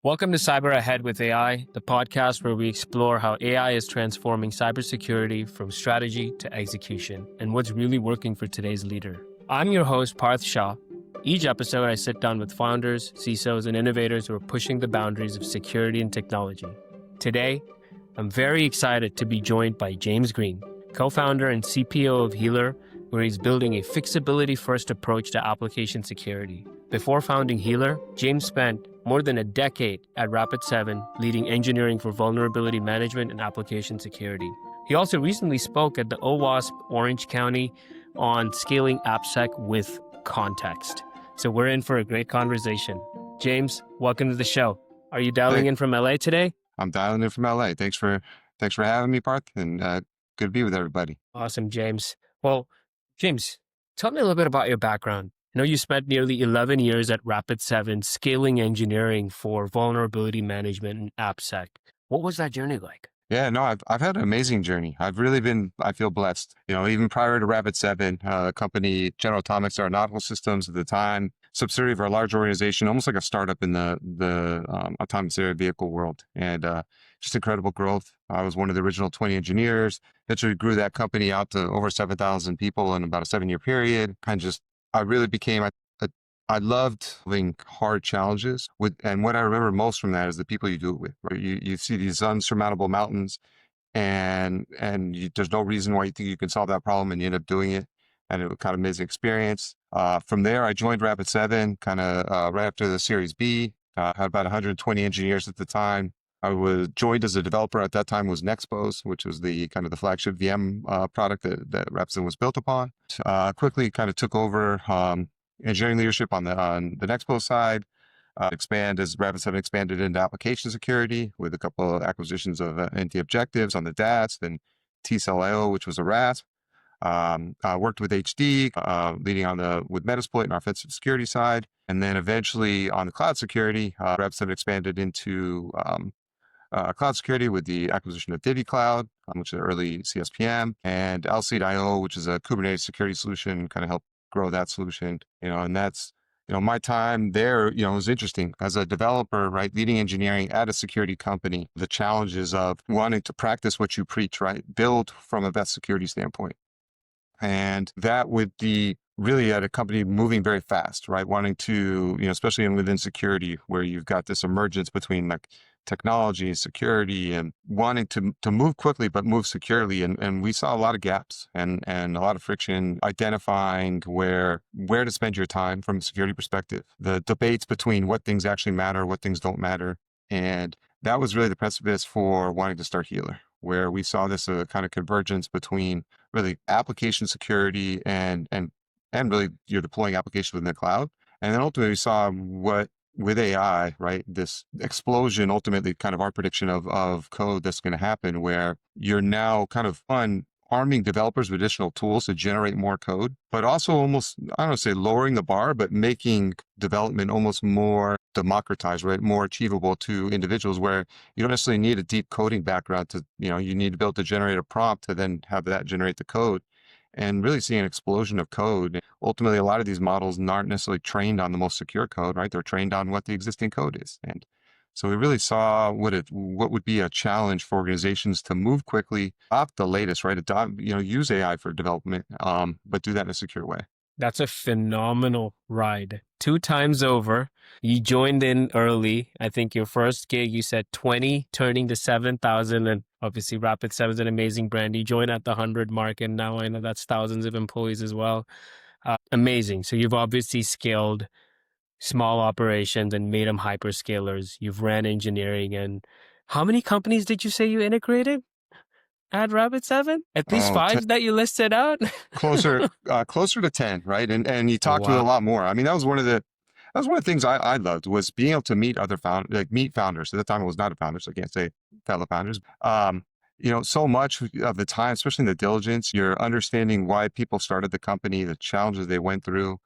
Welcome to Cyber Ahead with AI, the podcast where we explore how AI is transforming cybersecurity from strategy to execution and what's really working for today's leader. I'm your host, Parth Shah. Each episode, I sit down with founders, CISOs, and innovators who are pushing the boundaries of security and technology. Today, I'm very excited to be joined by James Green, co-founder and CPO of Heeler, where he's building a fixability-first approach to application security. Before founding Heeler, James spent more than a decade at Rapid7, leading engineering for vulnerability management and application security. He also recently spoke at the OWASP Orange County on scaling AppSec with context. So we're in for a great conversation. James, welcome to the show. Are you dialing in from LA today? I'm dialing in from LA. Thanks for having me, Parth, and good to be with everybody. Awesome, James. Well, James, tell me a little bit about your background. I know you spent nearly 11 years at Rapid7 scaling engineering for vulnerability management and AppSec. What was that journey like? Yeah, no, I've had an amazing journey. I've really been, I feel blessed. Even prior to Rapid7, company General Atomics Aeronautical Systems at the time, subsidiary of our large organization, almost like a startup in the autonomous air vehicle world, and just incredible growth. I was one of the original 20 engineers. Eventually grew that company out to over 7,000 people in about a 7-year period. I really became, I loved having hard challenges and what I remember most from that is the people you do it with, where you see these unsurmountable mountains and there's no reason why you think you can solve that problem and you end up doing it. And it was kind of amazing experience. From there, I joined Rapid7 right after the Series B, had about 120 engineers at the time. I was joined as a developer at that time was Nexpose, which was the kind of the flagship VM product that Rapid7 was built upon. Quickly kind of took over engineering leadership on the Nexpose side, as Rapid7 expanded into application security with a couple of acquisitions of NT Objectives on the DAS, then T-Cell.io, which was a RASP. I worked with HD, leading with Metasploit on our offensive security side. And then eventually on the cloud security, Rapid7 expanded into cloud security with the acquisition of Divi Cloud, which is an early CSPM, and Alseed.io, which is a Kubernetes security solution, kind of helped grow that solution. And that's, my time there, was interesting as a developer, right? Leading engineering at a security company, the challenges of wanting to practice what you preach, right? Build from a best security standpoint. And that with really at a company moving very fast, right? Wanting to, especially within security, where you've got this emergence between like technology, security, and wanting to move quickly, but move securely. And we saw a lot of gaps and a lot of friction identifying where to spend your time from a security perspective, the debates between what things actually matter, what things don't matter. And that was really the precipice for wanting to start Heeler, where we saw this kind of convergence between really application security and really you're deploying applications within the cloud. And then ultimately we saw with AI, right, this explosion, ultimately kind of our prediction of code that's going to happen, where you're now kind of arming developers with additional tools to generate more code, but also almost, I don't say lowering the bar, but making development almost more democratized, right? More achievable to individuals, where you don't necessarily need a deep coding background to, you need to be able to generate a prompt to then have that generate the code. And really seeing an explosion of code. Ultimately, a lot of these models aren't necessarily trained on the most secure code, right? They're trained on what the existing code is. And so we really saw what would be a challenge for organizations to move quickly, opt the latest, right? Use AI for development, but do that in a secure way. That's a phenomenal ride. 2 times over. You joined in early. I think your first gig, you said 20, turning to 7,000. And obviously Rapid7 is an amazing brand. You joined at the 100 mark, and now I know that's thousands of employees as well. Amazing. So you've obviously scaled small operations and made them hyperscalers. You've ran engineering. And how many companies did you say you integrated at Rapid7? At least 5 that you listed out? Closer to 10, right? And you talked with a lot more. I mean, that was one of the things I loved, was being able to meet other meet founders. At the time, I was not a founder, so I can't say fellow founders. So much of the time, especially in the diligence, you're understanding why people started the company, the challenges they went through.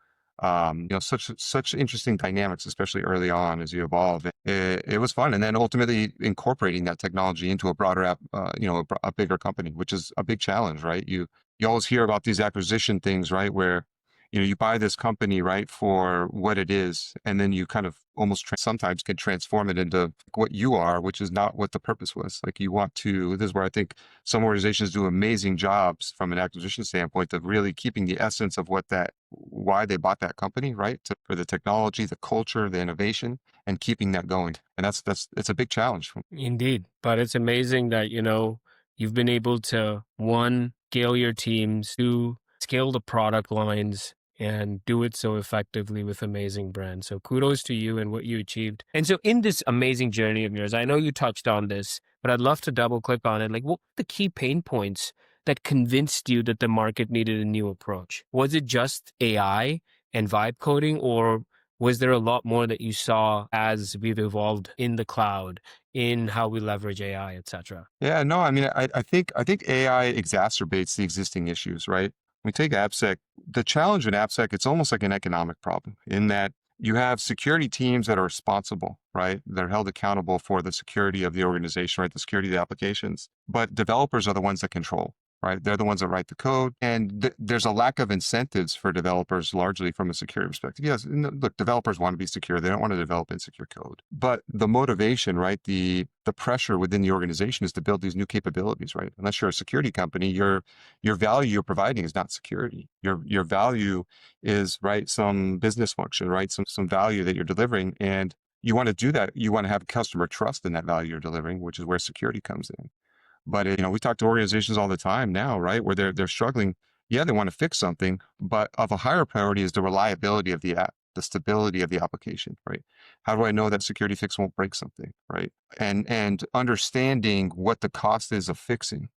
Such interesting dynamics, especially early on as you evolve. It was fun. And then ultimately incorporating that technology into a broader app, a bigger company, which is a big challenge, right? You always hear about these acquisition things, right? Where, you buy this company, right, for what it is, and then you kind of almost sometimes can transform it into what you are, which is not what the purpose was. Like you want to, this is where I think some organizations do amazing jobs from an acquisition standpoint of really keeping the essence of why they bought that company, right? For the technology, the culture, the innovation, and keeping that going. And it's a big challenge. Indeed. But it's amazing that, you've been able to, one, scale your teams, two, scale the product lines, and do it so effectively with amazing brands. So kudos to you and what you achieved. And so in this amazing journey of yours, I know you touched on this, but I'd love to double click on it. Like, what were the key pain points that convinced you that the market needed a new approach? Was it just AI and vibe coding, or was there a lot more that you saw as we've evolved in the cloud, in how we leverage AI, et cetera? Yeah, no, I mean, I think AI exacerbates the existing issues, right? We take AppSec, the challenge in AppSec, it's almost like an economic problem in that you have security teams that are responsible, right? They're held accountable for the security of the organization, right? The security of the applications. But developers are the ones that control, right? They're the ones that write the code. And there's a lack of incentives for developers largely from a security perspective. Yes, look, developers want to be secure. They don't want to develop insecure code. But the motivation, right? The pressure within the organization is to build these new capabilities, right? Unless you're a security company, your value you're providing is not security. Your value is, right, some business function, right? Some value that you're delivering. And you want to do that. You want to have customer trust in that value you're delivering, which is where security comes in. But we talk to organizations all the time now, right, where they're struggling. Yeah, they want to fix something, but of a higher priority is the reliability of the app, the stability of the application, right? How do I know that security fix won't break something, right? And understanding what the cost is of fixing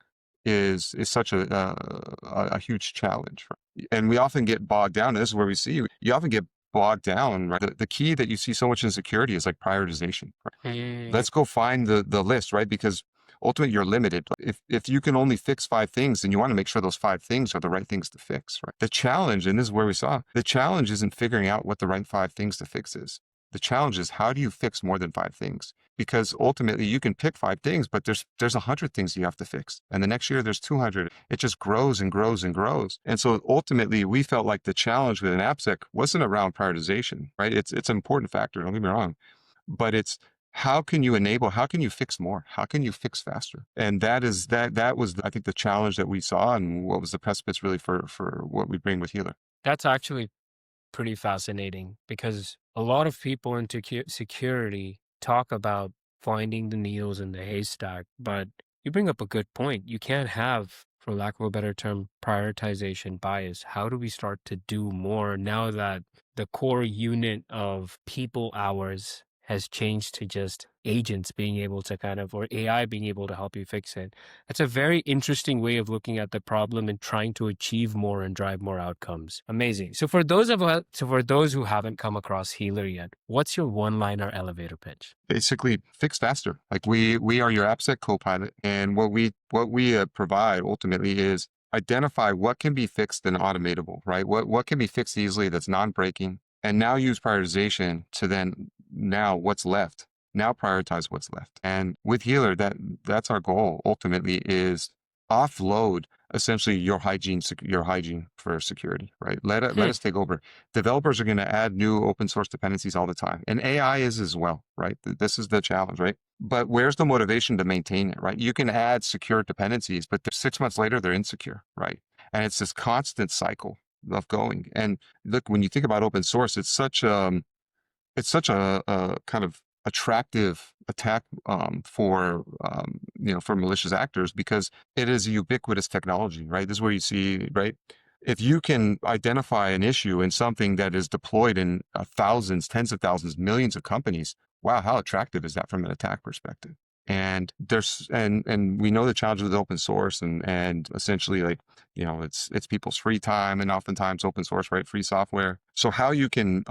is such a huge challenge. Right? And we often get bogged down. And this is where we see you often get bogged down. Right? The key that you see so much in security is like prioritization. Right? Let's go find the list, right? Because ultimately you're limited. If you can only fix 5 things, then you want to make sure those 5 things are the right things to fix, right? The challenge, and this is where we saw, the challenge isn't figuring out what the right 5 things to fix is. The challenge is how do you fix more than 5 things? Because ultimately you can pick 5 things, but there's 100 things you have to fix. And the next year there's 200. It just grows and grows and grows. And so ultimately we felt like the challenge with an AppSec wasn't around prioritization, right? It's an important factor, don't get me wrong, but it's how can you fix more? How can you fix faster? And that was, I think, the challenge that we saw and what was the precipice really for what we bring with Heeler. That's actually pretty fascinating because a lot of people in security talk about finding the needles in the haystack, but you bring up a good point. You can't have, for lack of a better term, prioritization bias. How do we start to do more now that the core unit of people hours has changed to just agents being able to or AI being able to help you fix it? That's a very interesting way of looking at the problem and trying to achieve more and drive more outcomes. Amazing. So for those who haven't come across Heeler yet, what's your one-liner elevator pitch? Basically, fix faster. Like we are your AppSec co-pilot, and what we provide ultimately is identify what can be fixed and automatable, right? What can be fixed easily that's non-breaking, and now use prioritization to then now what's left. Now prioritize what's left. And with Heeler, that's our goal ultimately is offload essentially your hygiene for security, right? Let us take over. Developers are going to add new open source dependencies all the time. And AI is as well, right? This is the challenge, right? But where's the motivation to maintain it, right? You can add secure dependencies, but 6 months later, they're insecure, right? And it's this constant cycle of going. And look, when you think about open source, it's such a kind of attractive attack for malicious actors because it is a ubiquitous technology, right? This is where you see, right? If you can identify an issue in something that is deployed in thousands, tens of thousands, millions of companies, wow, how attractive is that from an attack perspective? And we know the challenge with open source and essentially it's people's free time and oftentimes open source, right? Free software. So how you can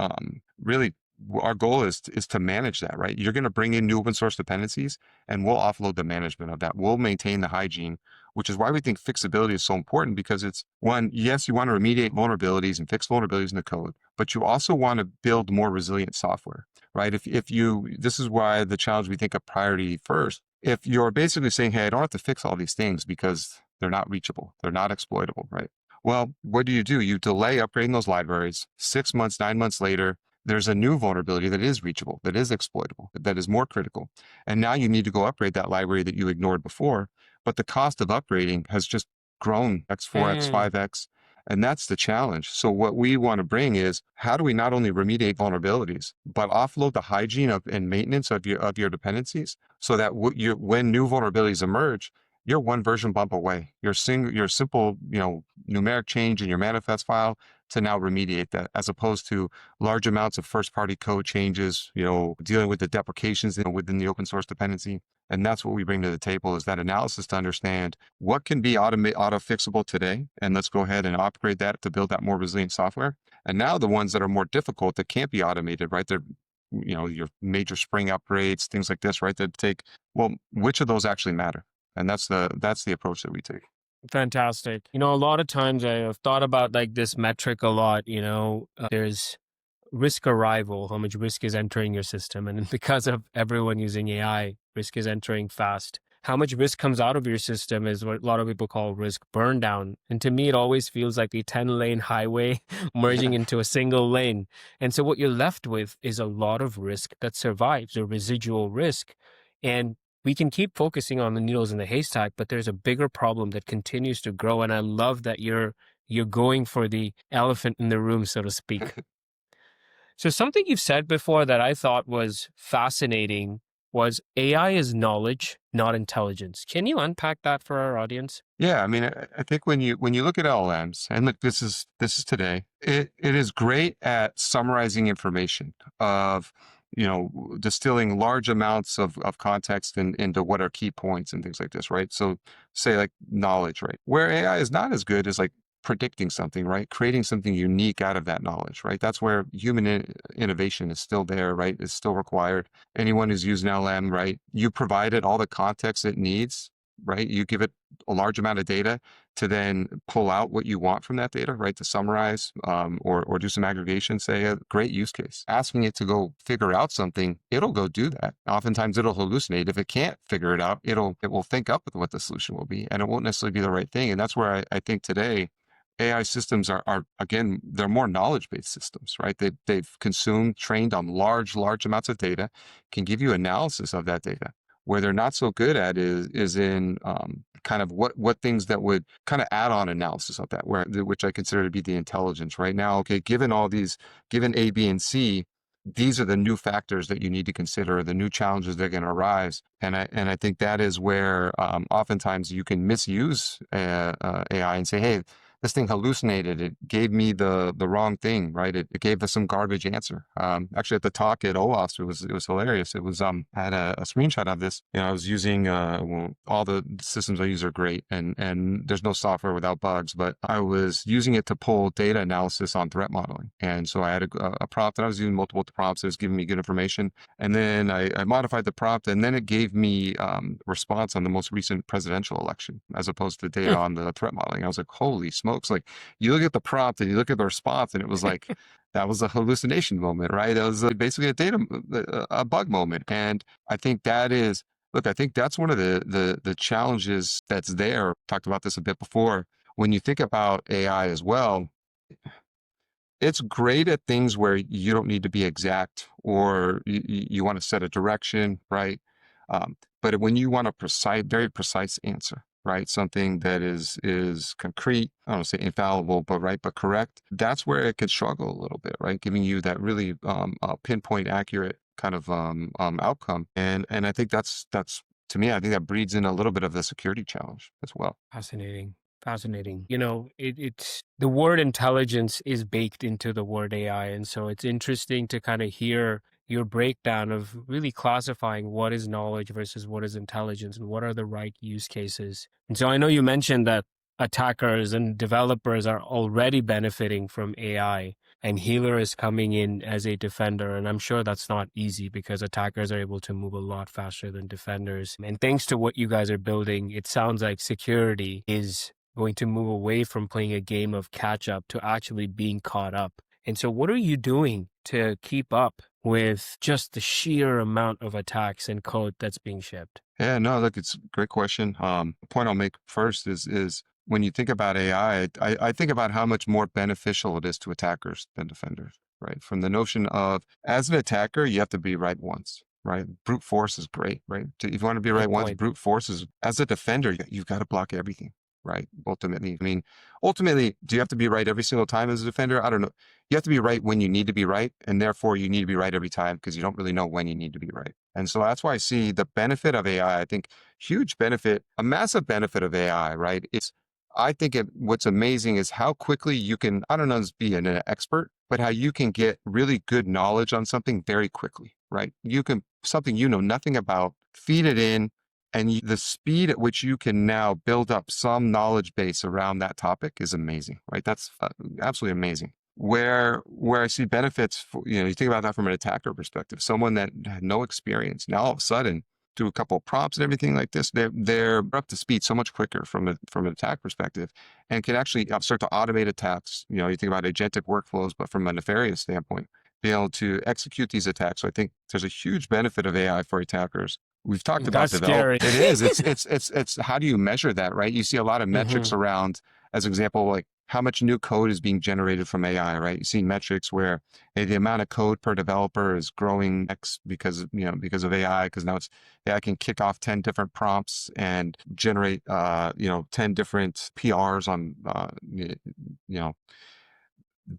really, our goal is to manage that, right? You're going to bring in new open source dependencies and we'll offload the management of that. We'll maintain the hygiene, which is why we think fixability is so important because it's one, yes, you want to remediate vulnerabilities and fix vulnerabilities in the code, but you also want to build more resilient software, right? This is why the challenge we think of priority first. If you're basically saying, hey, I don't have to fix all these things because they're not reachable, they're not exploitable, right? Well, what do? You delay upgrading those libraries. 6 months, 9 months later, there's a new vulnerability that is reachable, that is exploitable, that is more critical. And now you need to go upgrade that library that you ignored before. But the cost of upgrading has just grown X, 4X, Mm, 5X. And that's the challenge. So what we want to bring is how do we not only remediate vulnerabilities, but offload the hygiene of and maintenance of your dependencies so that when new vulnerabilities emerge, you're one version bump away. Your simple, numeric change in your manifest file to now remediate that, as opposed to large amounts of first-party code changes, dealing with the deprecations within the open source dependency. And that's what we bring to the table, is that analysis to understand what can be auto-fixable today. And let's go ahead and upgrade that to build that more resilient software. And now the ones that are more difficult that can't be automated, right? They're, your major Spring upgrades, things like this, right? That take, well, which of those actually matter? And that's the approach that we take. fantastic. A lot of times I have thought about like this metric a lot. There's risk arrival, how much risk is entering your system. And because of everyone using AI, risk is entering fast. How much risk comes out of your system is what a lot of people call risk burn down. And to me, it always feels like a 10-lane highway merging into a single lane. And so what you're left with is a lot of risk that survives, or residual risk. And we can keep focusing on the needles in the haystack, but there's a bigger problem that continues to grow. And I love that you're going for the elephant in the room, so to speak. So something you've said before that I thought was fascinating was AI is knowledge, not intelligence. Can you unpack that for our audience? Yeah, I mean, I think when you look at LLMs, and look, this is today, it is great at summarizing information of, distilling large amounts of context into what are key points and things like this, right? So say like knowledge, right? Where AI is not as good is like predicting something, right? Creating something unique out of that knowledge, right? That's where human innovation is still there, right? Is still required. Anyone who's used an LM, right? You provide it all the context it needs, right? You give it a large amount of data to then pull out what you want from that data, right? To summarize, or do some aggregation, say a great use case. Asking it to go figure out something, it'll go do that. Oftentimes it'll hallucinate. If it can't figure it out, it will think up with what the solution will be, and it won't necessarily be the right thing. And that's where I think today AI systems are again, they're more knowledge-based systems, right? They've consumed, trained on large amounts of data, can give you analysis of that data. Where they're not so good at is in kind of what things that would kind of add on analysis of that, which I consider to be the intelligence right now. Okay, given A, B, and C, these are the new factors that you need to consider, the new challenges that are going to arise. And I think that is where oftentimes you can misuse AI and say, hey, this thing hallucinated. It gave me the wrong thing, right? It gave us some garbage answer. Actually, at the talk at OWASP, it was hilarious. It was I had a screenshot of this. I was using well, all the systems I use are great, and there's no software without bugs. But I was using it to pull data analysis on threat modeling, and so I had a prompt, and I was using multiple prompts. It was giving me good information, and then I modified the prompt, and then it gave me response on the most recent presidential election as opposed to data on the threat modeling. I was like, holy smokes. Like, you look at the prompt and you look at the response, and it was like, that was a hallucination moment, right? That was basically a bug moment. And I think that is, look, I think that's one of the challenges that's there. Talked about this a bit before. When you think about AI as well, it's great at things where you don't need to be exact, or you want to set a direction, right? But when you want a very precise answer, right? Something that is concrete, I don't want to say infallible, but right, but correct. That's where it could struggle a little bit, right? Giving you that really pinpoint accurate kind of outcome. And I think that's to me, I think that breeds in a little bit of the security challenge as well. Fascinating. Fascinating. It's the word intelligence is baked into the word AI. And so it's interesting to kind of hear your breakdown of really classifying what is knowledge versus what is intelligence and what are the right use cases. And so I know you mentioned that attackers and developers are already benefiting from AI, and Heeler is coming in as a defender. And I'm sure that's not easy because attackers are able to move a lot faster than defenders. And thanks to what you guys are building, it sounds like security is going to move away from playing a game of catch up to actually being caught up. And so what are you doing to keep up with just the sheer amount of attacks and code that's being shipped? Yeah, no, look, it's a great question. The point I'll make first is when you think about AI, I think about how much more beneficial it is to attackers than defenders, right? From the notion of, as an attacker, you have to be right once, right? Brute force is great, right? If you want to be right Good once, point. brute force is, as a defender, you've got to block everything, right? Ultimately, I mean, ultimately, do you have to be right every single time as a defender? I don't know. You have to be right when you need to be right, and therefore you need to be right every time because you don't really know when you need to be right. And so that's why I see the benefit of AI. I think huge benefit, a massive benefit of AI, right? I think what's amazing is how quickly you can, I don't know, be an expert, but how you can get really good knowledge on something very quickly, right? You can, something you know nothing about, feed it in, and the speed at which you can now build up some knowledge base around that topic is amazing, right? That's absolutely amazing. Where I see benefits, you think about that from an attacker perspective, someone that had no experience, now all of a sudden, do a couple of prompts and everything like this, they're up to speed so much quicker from an attack perspective, and can actually start to automate attacks. You think about agentic workflows, but from a nefarious standpoint, be able to execute these attacks. So I think there's a huge benefit of AI for attackers. We've talked about That's scary. It is. It's how do you measure that, right? You see a lot of metrics Mm-hmm. around, as an example, like how much new code is being generated from AI, right? You see metrics where the amount of code per developer is growing X because of AI, because now I can kick off 10 different prompts and generate 10 different PRs on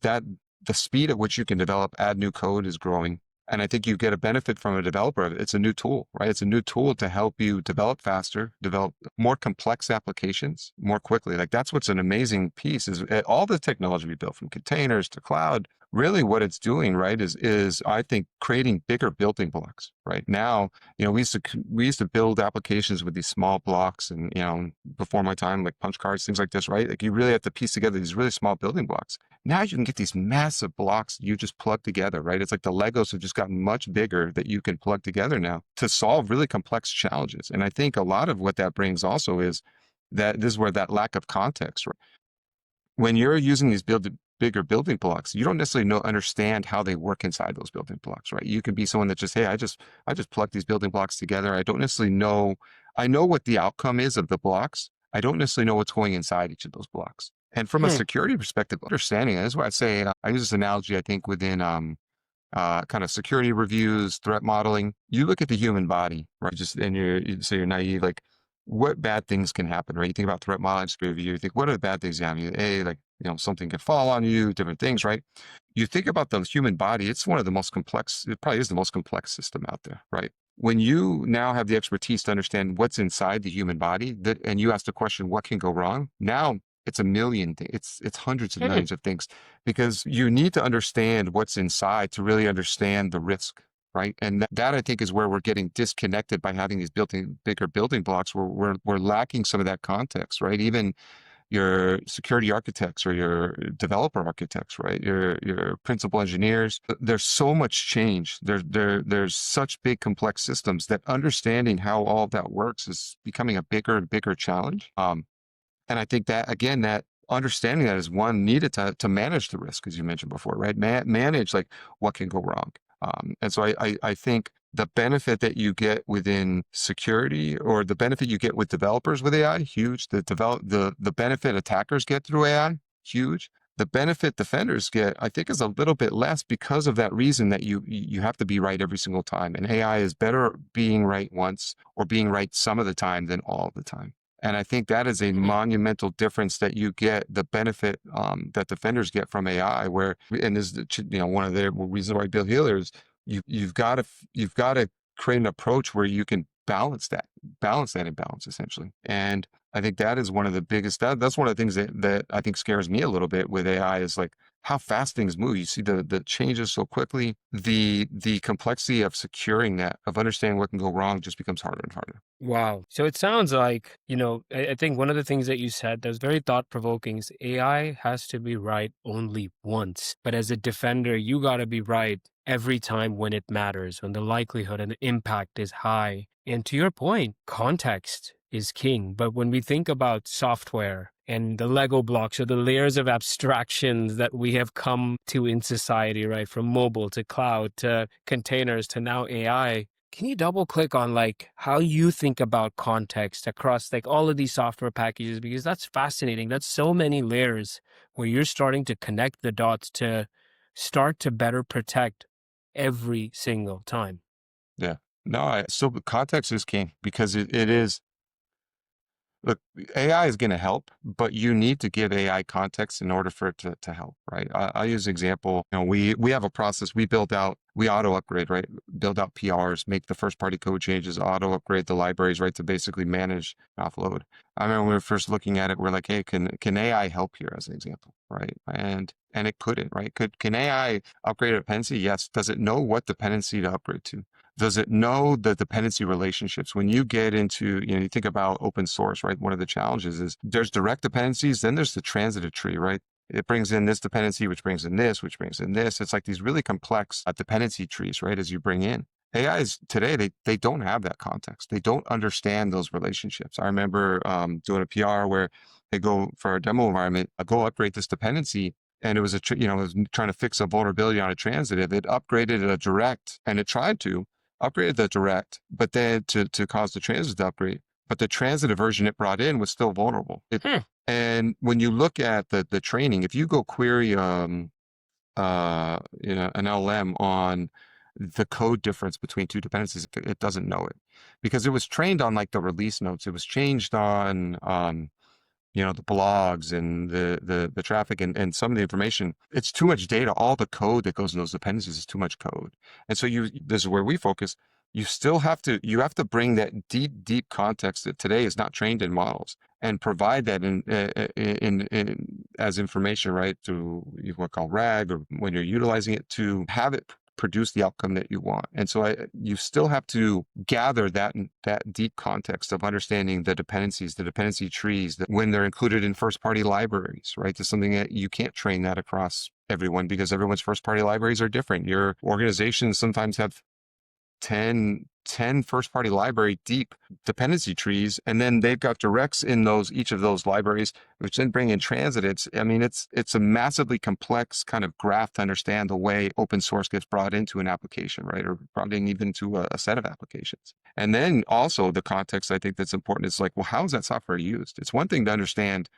that the speed at which you can add new code is growing. And I think you get a benefit from a developer. It's a new tool, right? It's a new tool to help you develop faster, develop more complex applications more quickly. Like that's what's an amazing piece is all the technology we built from containers to cloud. Really what it's doing, right, is I think creating bigger building blocks. Right now, we used to build applications with these small blocks, and before my time, like punch cards, things like this, right? Like you really have to piece together these really small building blocks. Now you can get these massive blocks you just plug together, right? It's like the Legos have just gotten much bigger that you can plug together now to solve really complex challenges. And I think a lot of what that brings also is that this is where that lack of context, right? When you're using these bigger building blocks, you don't necessarily understand how they work inside those building blocks, right? You can be someone that just, hey, I just plug these building blocks together. I don't necessarily know. I know what the outcome is of the blocks. I don't necessarily know what's going inside each of those blocks. And from a security perspective, understanding this is why I say I use this analogy. I think within kind of security reviews, threat modeling, you look at the human body, right? You say you're naive, like what bad things can happen, right? You think about threat modeling, security review, you think, what are the bad things that happen? Like, something could fall on you, different things, right? You think about the human body, it's one of the most complex, it probably is the most complex system out there, right? When you now have the expertise to understand what's inside the human body, and you ask the question, what can go wrong? Now it's a million things. It's hundreds of millions of things, because you need to understand what's inside to really understand the risk, right? And that I think is where we're getting disconnected by having these bigger building blocks, where we're lacking some of that context, right? Even your security architects or your developer architects, right? Your principal engineers. There's so much change. There's such big complex systems that understanding how all of that works is becoming a bigger and bigger challenge. And I think that, again, that understanding that is one needed to manage the risk, as you mentioned before, right? Manage like what can go wrong. And so I think the benefit that you get within security, or the benefit you get with developers with AI, huge. The benefit attackers get through AI, huge. The benefit defenders get, I think, is a little bit less because of that reason that you have to be right every single time. And AI is better being right once or being right some of the time than all the time. And I think that is a monumental difference that you get, the benefit that defenders get from AI, and this is one of the reasons why I build Heeler is you've got to create an approach where you can balance that imbalance essentially. And I think that is one of the biggest, that's one of the things that I think scares me a little bit with AI, is like how fast things move. You see the changes so quickly. The complexity of securing that, of understanding what can go wrong, just becomes harder and harder. Wow. So it sounds like, I think one of the things that you said that was very thought-provoking is AI has to be right only once. But as a defender, you got to be right every time when it matters, when the likelihood and the impact is high. And to your point, context is king. But when we think about software and the Lego blocks or the layers of abstractions that we have come to in society, right? From mobile to cloud to containers to now AI, Can you double click on like how you think about context across like all of these software packages? Because that's fascinating. That's so many layers where you're starting to connect the dots to start to better protect every single time. Yeah. No, so context is king because it is. Look, AI is going to help, but you need to give AI context in order for it to help, right? I'll use an example. We have a process we build out, we auto upgrade, right? Build out PRs, make the first party code changes, auto upgrade the libraries, right? To basically manage offload. I remember when we were first looking at it, we're like, hey, can AI help here as an example, right? And it couldn't, right? Can AI upgrade a dependency? Yes. Does it know what dependency to upgrade to? Does it know the dependency relationships? When you get into, you think about open source, right? One of the challenges is there's direct dependencies, then there's the transitive tree, right? It brings in this dependency, which brings in this, which brings in this. It's like these really complex dependency trees, right? As you bring in. AIs today, they don't have that context. They don't understand those relationships. I remember doing a PR where they go for a demo environment, go upgrade this dependency, and it was it was trying to fix a vulnerability on a transitive. It upgraded a direct, and it tried to upgraded the direct, but then to cause the transit to upgrade. But the transitive version it brought in was still vulnerable. And when you look at the training, if you go query an LLM on the code difference between two dependencies, it doesn't know it because it was trained on like the release notes. It was changed on the blogs and the traffic and some of the information. It's too much data. All the code that goes in those dependencies is too much code. And so this is where we focus. You have to bring that deep context that today is not trained in models and provide that in as information, right? Through what we call RAG, or when you're utilizing it to have it produce the outcome that you want. And so you still have to gather that deep context of understanding the dependencies, the dependency trees, that when they're included in first party libraries, right? There's something that you can't train that across everyone because everyone's first party libraries are different. Your organizations sometimes have 10 first party library deep dependency trees, and then they've got directs in each of those libraries, which then bring in transitives. I mean, it's a massively complex kind of graph to understand the way open source gets brought into an application, right? Or brought in even to a set of applications. And then also the context I think that's important is like, well, how is that software used? It's one thing to understand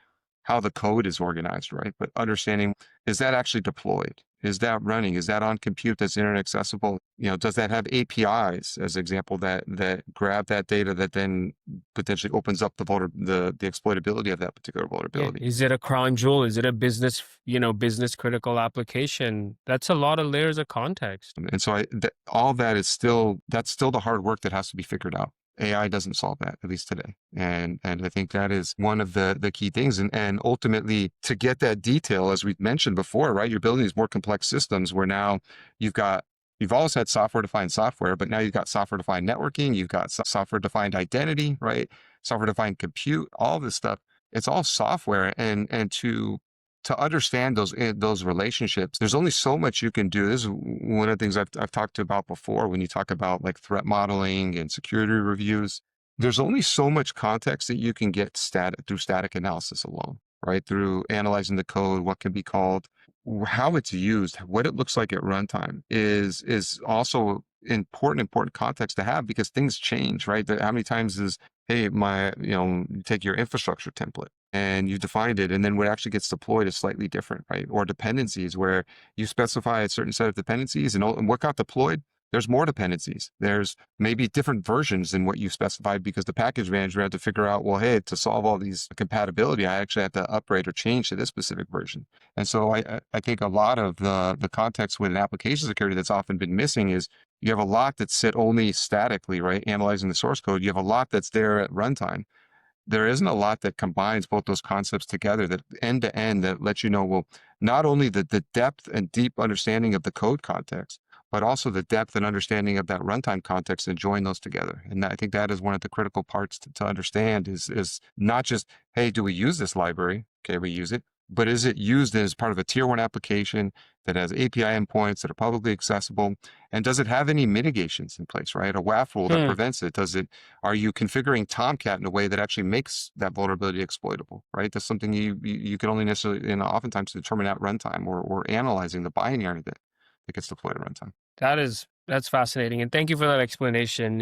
how the code is organized, right? But understanding, is that actually deployed? Is that running? Is that on compute that's internet accessible? Does that have APIs, as an example, that grab that data that then potentially opens up the exploitability of that particular Yeah. vulnerability? Is it a crown jewel? Is it a business critical application? That's a lot of layers of context. And so all that is that's still the hard work that has to be figured out. AI doesn't solve that, at least today. And I think that is one of the key things. And ultimately, to get that detail, as we've mentioned before, right, you're building these more complex systems where now you've always had software-defined software, but now you've got software-defined networking, you've got software-defined identity, right? Software-defined compute, all this stuff. It's all software. And to understand those relationships, there's only so much you can do. This is one of the things I've talked about before when you talk about like threat modeling and security reviews. There's only so much context that you can get through static analysis alone, right? Through analyzing the code, what can be called, how it's used, what it looks like at runtime is also important context to have because things change, right? How many times is, hey, you take your infrastructure template and you defined it, and then what actually gets deployed is slightly different, right? Or dependencies where you specify a certain set of dependencies and what got deployed, there's more dependencies. There's maybe different versions than what you specified because the package manager had to figure out, well, hey, to solve all these compatibility, I actually have to upgrade or change to this specific version. And so I think a lot of the context with an application security that's often been missing is you have a lot that's sit only statically, right? Analyzing the source code. You have a lot that's there at runtime. There isn't a lot that combines both those concepts together, that end to end, that lets you know, well, not only the depth and deep understanding of the code context, but also the depth and understanding of that runtime context and join those together. And I think that is one of the critical parts to understand is not just, hey, do we use this library? Okay, we use it. But is it used as part of a tier one application that has API endpoints that are publicly accessible? And does it have any mitigations in place, right? A WAF rule that prevents it? Are you configuring Tomcat in a way that actually makes that vulnerability exploitable, right? That's something you can only necessarily, oftentimes determine at runtime or analyzing the binary that gets deployed at runtime. That is That's fascinating. And thank you for that explanation.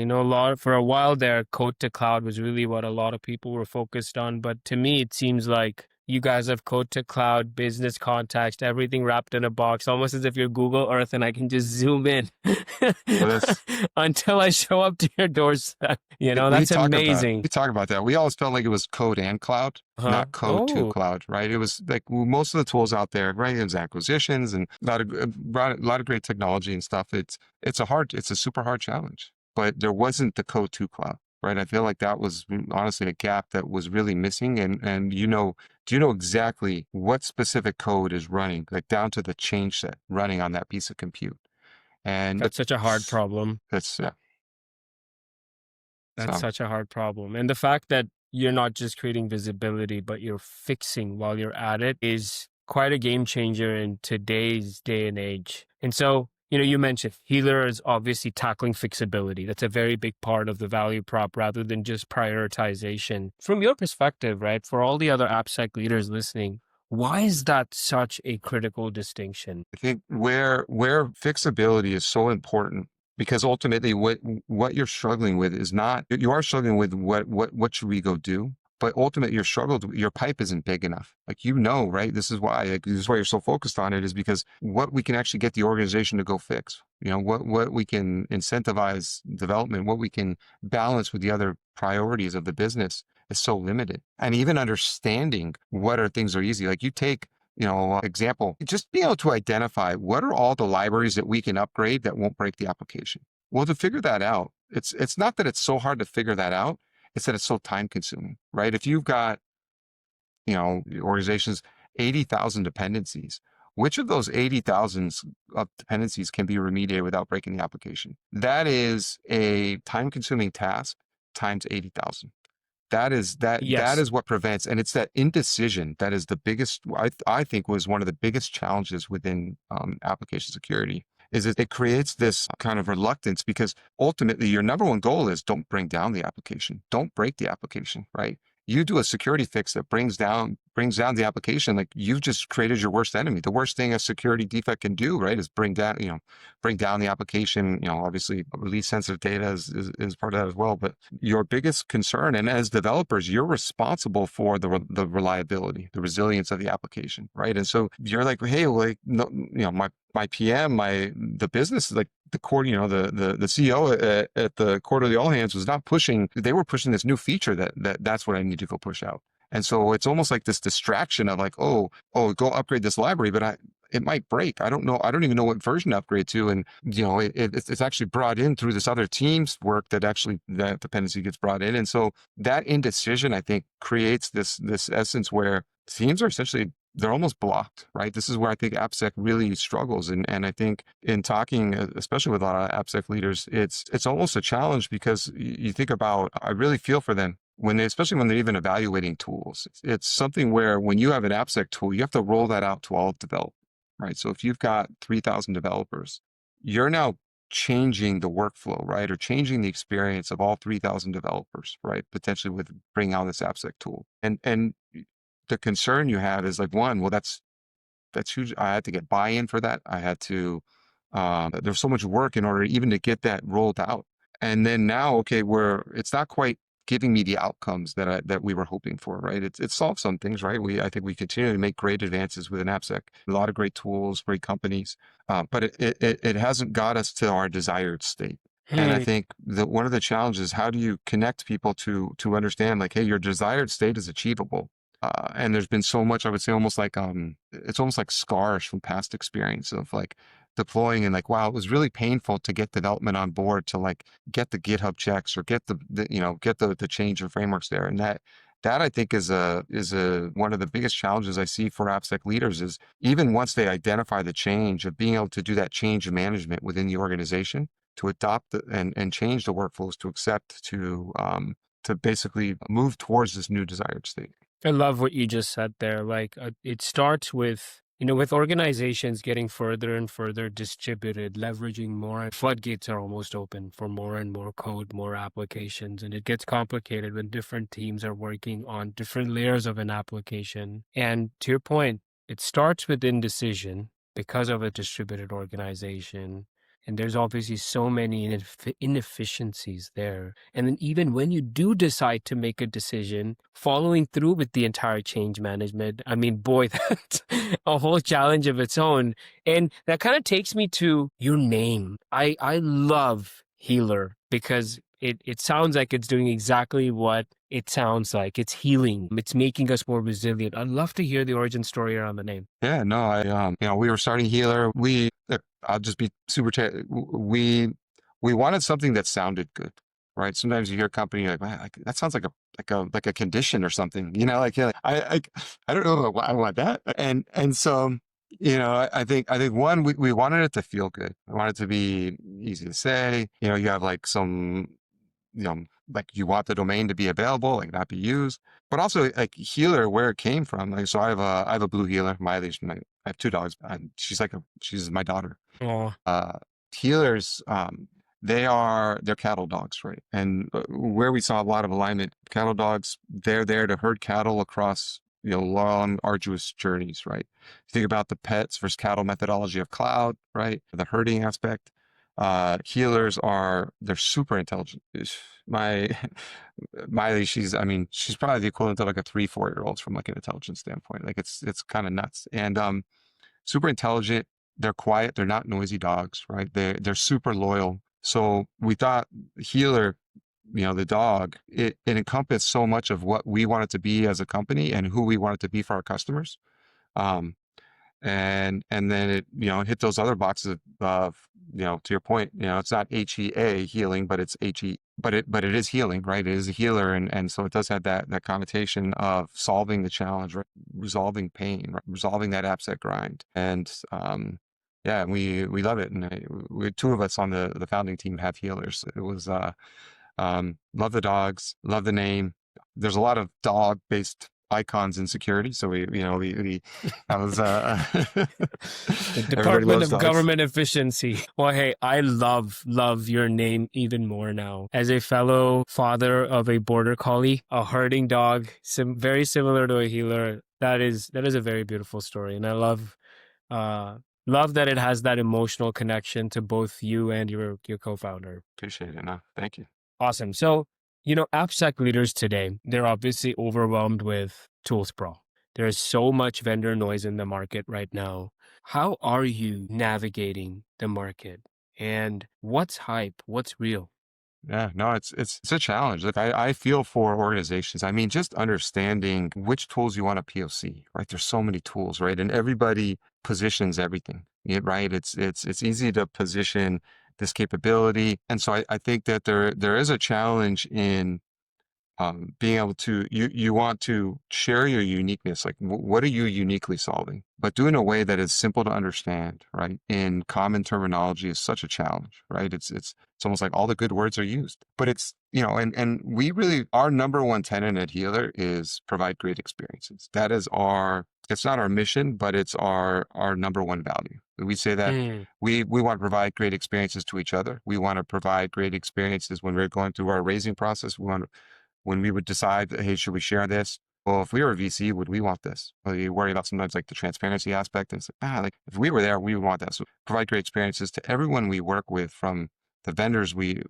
For a while there, code to cloud was really what a lot of people were focused on. But to me, it seems like you guys have code to cloud, business context, everything wrapped in a box, almost as if you're Google Earth and I can just zoom in Well, that's until I show up to your doorstep. we That's talk about amazing. we talk about that. We always felt like it was code and cloud, Huh? not code to Oh, cloud, right? It was like most of the tools out there, right? It was acquisitions and a lot of great technology and stuff. It's a super hard challenge, but there wasn't the code to cloud, right? I feel like that was honestly a gap that was really missing. And do you know exactly what specific code is running, like down to the change set running on that piece of compute? And that's such a hard problem. that's yeah. That's So such a hard problem. And the fact that you're not just creating visibility, but you're fixing while you're at it is quite a game changer in today's day and age. And so, you mentioned Healer is obviously tackling fixability. That's a very big part of the value prop rather than just prioritization. From your perspective, right, for all the other AppSec leaders listening, why is that such a critical distinction? I think where fixability is so important because ultimately what you're struggling with is not you are struggling with what should we go do, but ultimately your pipe isn't big enough. Like right? This is why you're so focused on it is because what we can actually get the organization to go fix. What we can incentivize development, what we can balance with the other priorities of the business is so limited. And even understanding what are things are easy. Like you take example, just being able to identify what are all the libraries that we can upgrade that won't break the application. Well, to figure that out, it's not that it's so hard to figure that out. It's that it's so time consuming, right? If you've got, organizations, 80,000 dependencies, which of those 80,000 of dependencies can be remediated without breaking the application? That is a time consuming task times 80,000. That Yes. is what prevents, and it's that indecision that is the biggest. I think was one of the biggest challenges within application security. Is it creates this kind of reluctance because ultimately your number one goal is don't bring down the application, don't break the application, right? You do a security fix that brings down the application, like you've just created your worst enemy. The worst thing a security defect can do, right, is bring down the application. Obviously release sensitive data is part of that as well. But your biggest concern, and as developers, you're responsible for the reliability, the resilience of the application, right? And so you're like, hey, like, no, my PM, the business, like the core, the CEO at the quarterly all hands was not pushing. They were pushing this new feature that's what I need to go push out. And so it's almost like this distraction of like, oh, go upgrade this library, but it might break. I don't know. I don't even know what version to upgrade to. And, it's actually brought in through this other team's work that dependency gets brought in. And so that indecision, I think, creates this essence where teams are essentially, they're almost blocked, right? This is where I think AppSec really struggles. And I think in talking, especially with a lot of AppSec leaders, it's almost a challenge because you think about, I really feel for them especially when they're even evaluating tools. It's something where when you have an AppSec tool, you have to roll that out to all developers, right? So if you've got 3,000 developers, you're now changing the workflow, right? Or changing the experience of all 3,000 developers, right? Potentially with bringing out this AppSec tool. And the concern you have is like, one, well, that's huge. I had to get buy-in for that. I had to, there's so much work in order even to get that rolled out. And then now, okay, it's not quite giving me the outcomes that we were hoping for, right? It solved some things, right? I think we continue to make great advances within AppSec, a lot of great tools, great companies, but it hasn't got us to our desired state. And I think that one of the challenges is how do you connect people to understand like, hey, your desired state is achievable. And there's been so much, I would say, almost like it's almost like scars from past experience of like deploying and like, wow, it was really painful to get development on board to like get the GitHub checks or get the change in frameworks there. And that I think is one of the biggest challenges I see for AppSec leaders is even once they identify the change of being able to do that change management within the organization to adopt and change the workflows to accept to basically move towards this new desired state. I love what you just said there. Like it starts with, with organizations getting further and further distributed, leveraging more, floodgates are almost open for more and more code, more applications. And it gets complicated when different teams are working on different layers of an application. And to your point, it starts with indecision because of a distributed organization. And there's obviously so many inefficiencies there. And then even when you do decide to make a decision, following through with the entire change management, I mean, boy, that's a whole challenge of its own. And that kind of takes me to your name. I love Heeler because it sounds like it's doing exactly what it sounds like. It's healing. It's making us more resilient. I'd love to hear the origin story around the name. Yeah, no, we were starting Heeler. I'll just be we wanted something that sounded good, right? Sometimes you hear a company you're like, man, that sounds like a condition or something, like, yeah, I don't know if I want that. And so, I think one, we wanted it to feel good. We wanted it to be easy to say, you have like some, like you want the domain to be available, like not be used, but also like Heeler, where it came from. Like, so I have a blue Heeler, Miley. I have two dogs, and she's my daughter. Oh, Healers, they're cattle dogs, right? And where we saw a lot of alignment, cattle dogs, they're there to herd cattle across, long, arduous journeys, right? Think about the pets versus cattle methodology of cloud, right? The herding aspect. Healers they're super intelligent. My Miley, she's probably the equivalent of like a 3-4-year-old from like an intelligence standpoint. Like it's kind of nuts. And super intelligent. They're quiet. They're not noisy dogs, right? They're super loyal. So we thought Heeler, the dog, it encompassed so much of what we wanted to be as a company and who we wanted to be for our customers. Um, and then it hit those other boxes of to your point, it's not HEA healing, but it's HE, but it is healing, right? It is a healer, and so it does have that connotation of solving the challenge, right? Resolving pain, right? Resolving that AppSec grind. And yeah, we love it. And we two of us on the founding team have healers. It was love the dogs, love the name. There's a lot of dog based icons in security. So I was, the everybody Department loves of dogs. Government Efficiency. Well, hey, I love your name even more now. As a fellow father of a border collie, a herding dog, very similar to a healer, that is a very beautiful story. And I love that it has that emotional connection to both you and your co-founder. Appreciate it. No, thank you. Awesome. So, AppSec leaders today, they're obviously overwhelmed with tool sprawl. There is so much vendor noise in the market right now. How are you navigating the market? And what's hype? What's real? Yeah, no, it's a challenge. Like I feel for organizations. I mean, just understanding which tools you want to POC, right? There's so many tools, right? And everybody positions everything, right? It's easy to position this capability. And so I think that there is a challenge in being able to, you want to share your uniqueness. Like what are you uniquely solving, but do in a way that is simple to understand, right? In common terminology is such a challenge, right? It's almost like all the good words are used, but it's, and we really, our number one tenet at Heeler is provide great experiences. That is it's not our mission, but it's our number one value. We say that we want to provide great experiences to each other. We want to provide great experiences when we're going through our raising process. When we would decide, hey, should we share this? Well, if we were a VC, would we want this? Well, you worry about sometimes like the transparency aspect. And it's like, if we were there, we would want that. So provide great experiences to everyone we work with, from the vendors we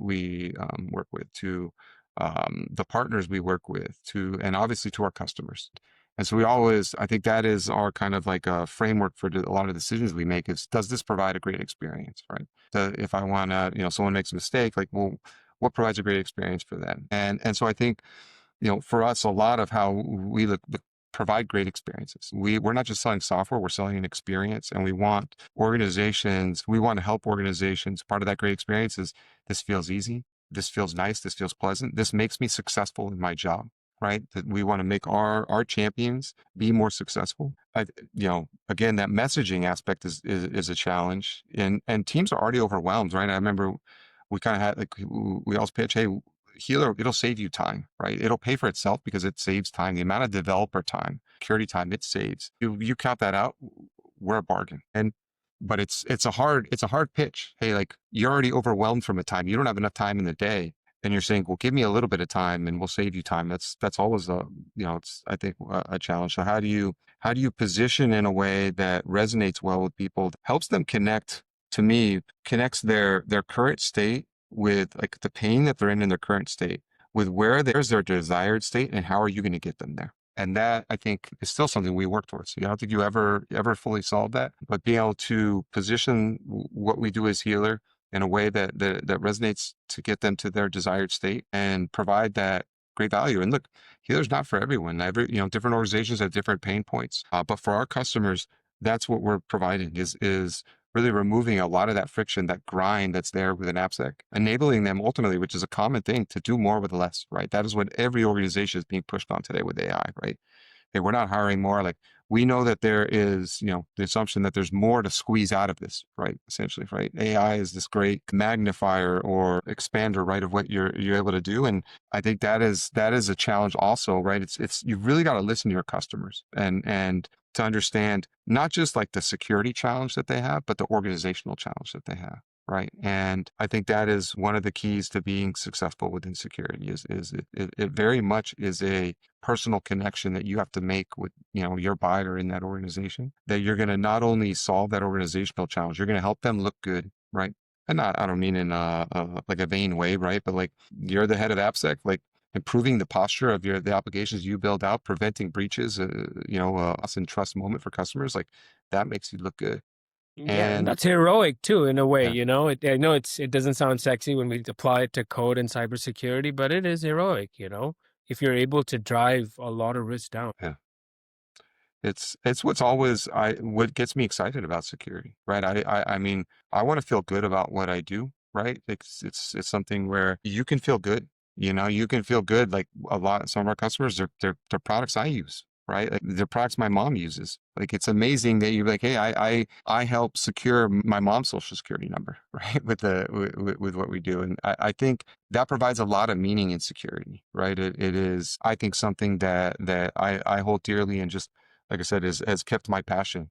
work with to the partners we work with and obviously to our customers. And so I think that is our kind of like a framework for a lot of decisions we make is, does this provide a great experience, right? If I want to, someone makes a mistake, like, well, what provides a great experience for them? And so I think, for us, a lot of how we provide great experiences. We're not just selling software, we're selling an experience, and we want to help organizations. Part of that great experience is this feels easy, this feels nice, this feels pleasant, this makes me successful in my job, right? That we want to make our champions be more successful. Again, that messaging aspect is a challenge, and teams are already overwhelmed, right? I remember we kind of had, like, we always pitch, hey, Heeler, it'll save you time, right? It'll pay for itself because it saves time. The amount of developer time, security time it saves. You count that out, we're a bargain. But it's a hard pitch. Hey, like, you're already overwhelmed from a time. You don't have enough time in the day. And you're saying, well, give me a little bit of time and we'll save you time. That's always it's, I think, a challenge. So how do you position in a way that resonates well with people, helps them connect to me connects their current state with like the pain that they're in their current state with there's their desired state and how are you going to get them there. And that I think is still something we work towards. I don't think you ever fully solve that, but being able to position what we do as Heeler in a way that resonates to get them to their desired state and provide that great value. And look, Heeler's not for everyone. Different organizations have different pain points, but for our customers, that's what we're providing is really removing a lot of that friction, that grind that's there with an AppSec, enabling them ultimately, which is a common thing, to do more with less, right? That is what every organization is being pushed on today with AI, right? Hey, we're not hiring more. Like we know that there is, the assumption that there's more to squeeze out of this, right? Essentially, right? AI is this great magnifier or expander, right, of what you're able to do. And I think that is a challenge also, right? It's you've really got to listen to your customers and to understand not just like the security challenge that they have, but the organizational challenge that they have. Right. And I think that is one of the keys to being successful within security is it very much is a personal connection that you have to make with, your buyer in that organization, that you're going to not only solve that organizational challenge, you're going to help them look good. Right. And I don't mean in like a vain way, right? But like you're the head of AppSec, like improving the posture of the applications you build out, preventing breaches, us and trust moment for customers, like that makes you look good. Yeah, and And that's heroic too, in a way. yeah, I know it doesn't sound sexy when we apply it to code and cybersecurity, but it is heroic. If you're able to drive a lot of risk down. yeah. It's what gets me excited about security, right? I mean, I want to feel good about what I do, right? It's something where you can feel good, you can feel good. Like some of our customers, they're products I use, right? Like they're products my mom uses. Like it's amazing that you're like, hey, I help secure my mom's social security number, right? With what we do, and I think that provides a lot of meaning in security, right? It is, I think, something that I hold dearly and just like I said, has kept my passion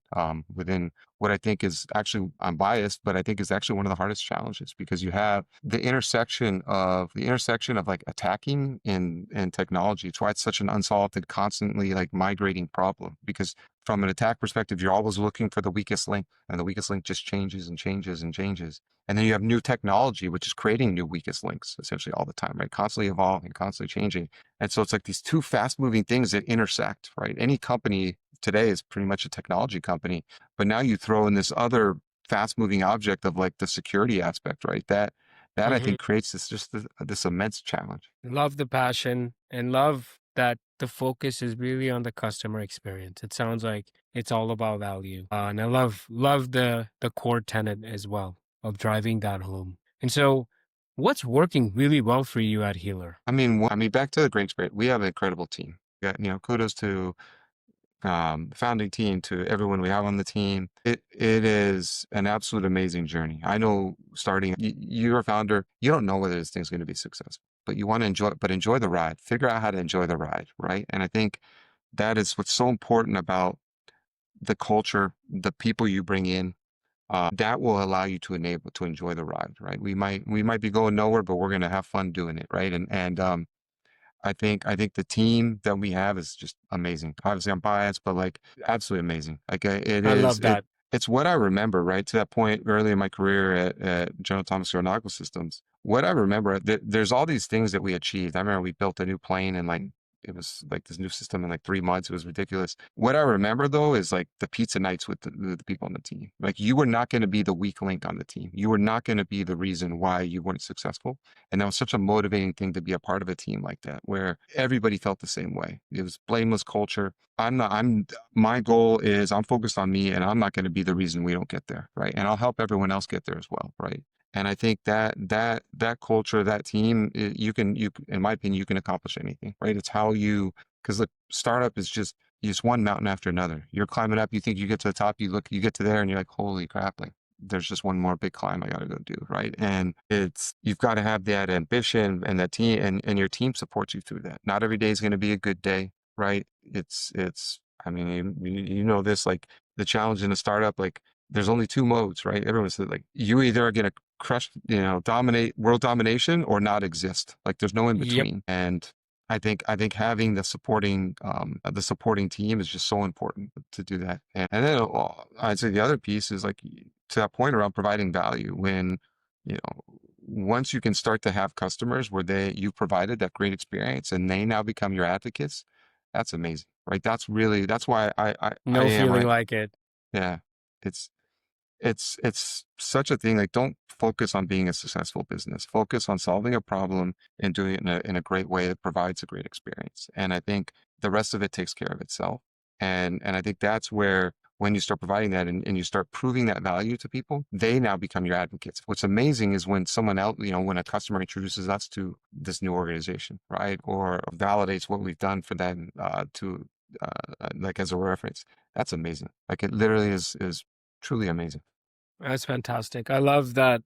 within what I think is actually, I'm biased, but I think is actually one of the hardest challenges because you have the intersection of like attacking and technology. It's why it's such an unsolved and constantly like migrating problem because from an attack perspective, you're always looking for the weakest link and the weakest link just changes and changes and changes. And then you have new technology, which is creating new weakest links essentially all the time, right? Constantly evolving, constantly changing. And so it's like these two fast moving things that intersect, right? Any company today is pretty much a technology company, but now you throw in this other fast moving object of like the security aspect, right? That I Mhm. think creates this immense challenge. Love the passion and love that the focus is really on the customer experience. It sounds like it's all about value, and I love the core tenet as well of driving that home. And so, what's working really well for you at Healer? I mean, back to the great spirit, we have an incredible team. Got, kudos to founding team, to everyone we have on the team. It is an absolute amazing journey. I know starting, you're a founder, you don't know whether this thing's going to be successful, but you want to enjoy the ride. Figure out how to enjoy the ride, right? And I think that is what's so important about the culture, the people you bring in. That will allow you to enjoy the ride, right? We might be going nowhere, but we're going to have fun doing it, right? And I think the team that we have is just amazing. Obviously, I'm biased, but like absolutely amazing. Like I love that. it's what I remember, right? To that point early in my career at General Atomics Aeronautical Systems, what I remember, there's all these things that we achieved. I remember we built a new plane and like it was like this new system in like 3 months. It was ridiculous. What I remember though is like the pizza nights with the people on the team. Like you were not going to be the weak link on the team. You were not going to be the reason why you weren't successful. And that was such a motivating thing to be a part of a team like that, where everybody felt the same way. It was blameless culture. My goal is I'm focused on me and I'm not going to be the reason we don't get there. Right. And I'll help everyone else get there as well. Right. And I think that culture, that team, in my opinion, you can accomplish anything, right? It's how because the startup is just one mountain after another. You're climbing up, you think you get to the top, you get to there and you're like, holy crap, like there's just one more big climb I got to go do, right? And you've got to have that ambition and that team and your team supports you through that. Not every day is going to be a good day, right? I mean, you know this, like the challenge in a startup, like there's only two modes, right? Everyone said like you either are going to crush, dominate world domination or not exist. Like there's no in Yep. between. And I think having the supporting team is just so important to do that. And then I'd say the other piece is like to that point around providing value when, you know, once you can start to have customers where you've provided that great experience and they now become your advocates, that's amazing, right? That's why I No am, feeling right? like it. Yeah. It's, it's such a thing. Like, don't focus on being a successful business. Focus on solving a problem and doing it in a great way that provides a great experience. And I think the rest of it takes care of itself. And I think that's where when you start providing that and you start proving that value to people, they now become your advocates. What's amazing is when someone else, when a customer introduces us to this new organization, right, or validates what we've done for them like as a reference. That's amazing. Like, it literally is truly amazing. That's fantastic. I love that.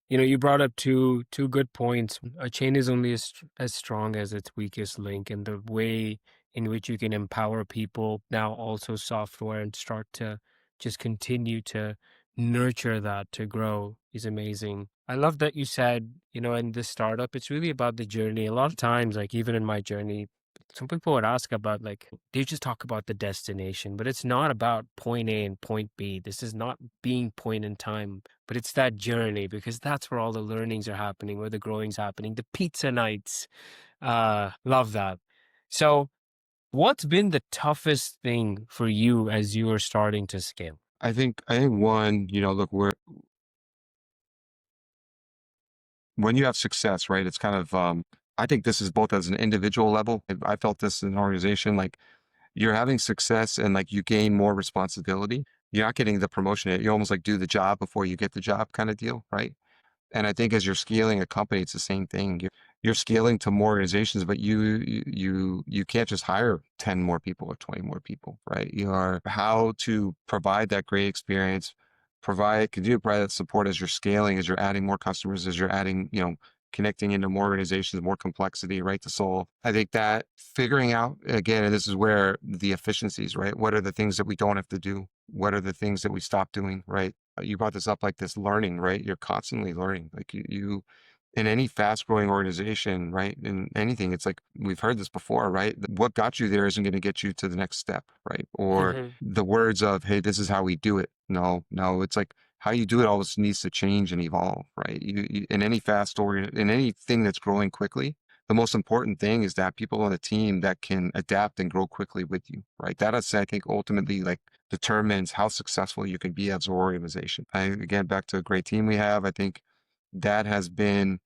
You brought up two good points. A chain is only as strong as its weakest link, and the way in which you can empower people, now also software, and start to just continue to nurture that to grow is amazing. I love that you said, in this startup, it's really about the journey. A lot of times, like even in my journey, some people would ask about, like, they just talk about the destination, but it's not about point A and point B. This is not being point in time, but it's that journey, because that's where all the learnings are happening, where the growing's happening, the pizza nights. Love that. So what's been the toughest thing for you as you are starting to scale? I think one, look, when you have success, right, it's kind of, I think this is both as an individual level. I felt this in an organization, like, you're having success and like you gain more responsibility. You're not getting the promotion. You almost like do the job before you get the job kind of deal, right? And I think as you're scaling a company, it's the same thing. You're scaling to more organizations, but you can't just hire 10 more people or 20 more people, right? You are how to provide that great experience, continue to provide that support as you're scaling, as you're adding more customers, as you're adding, connecting into more organizations, more complexity, right? To solve. I think that figuring out again, and this is where the efficiencies, right? What are the things that we don't have to do? What are the things that we stop doing, right? You brought this up, like this learning, right? You're constantly learning. Like you in any fast growing organization, right? In anything, it's like, we've heard this before, right? What got you there isn't going to get you to the next step, right? Or Hmm. the words of, hey, this is how we do it. No, it's like how you do it always needs to change and evolve, right? In any in anything that's growing quickly, the most important thing is that people on the team that can adapt and grow quickly with you, right? That is, I think, ultimately like determines how successful you can be as an organization. Again, back to a great team we have, I think that has been